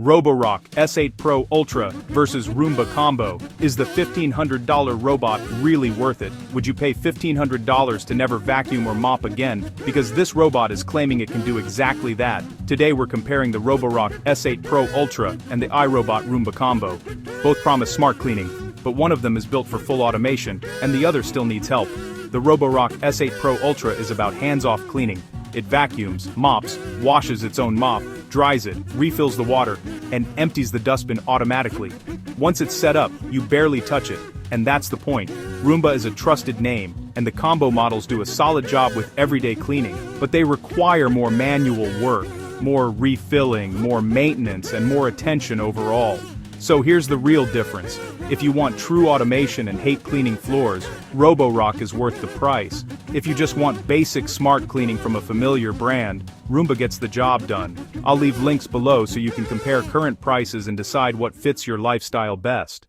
Roborock S8 Pro Ultra versus Roomba combo. Is the $1,500 robot really worth it? Would you pay $1,500 to never vacuum or mop again? Because this robot is claiming it can do exactly that. Today we're comparing the Roborock S8 Pro Ultra and the iRobot Roomba combo. Both promise smart cleaning, but one of them is built for full automation, and the other still needs help. The Roborock S8 Pro Ultra is about hands-off cleaning. It vacuums, mops, washes its own mop, dries it, refills the water, and empties the dustbin automatically. Once it's set up, you barely touch it, and that's the point. Roomba is a trusted name, and the combo models do a solid job with everyday cleaning, but they require more manual work, more refilling, more maintenance, and more attention overall. So here's the real difference. If you want true automation and hate cleaning floors, Roborock is worth the price. If you just want basic smart cleaning from a familiar brand, Roomba gets the job done. I'll leave links below so you can compare current prices and decide what fits your lifestyle best.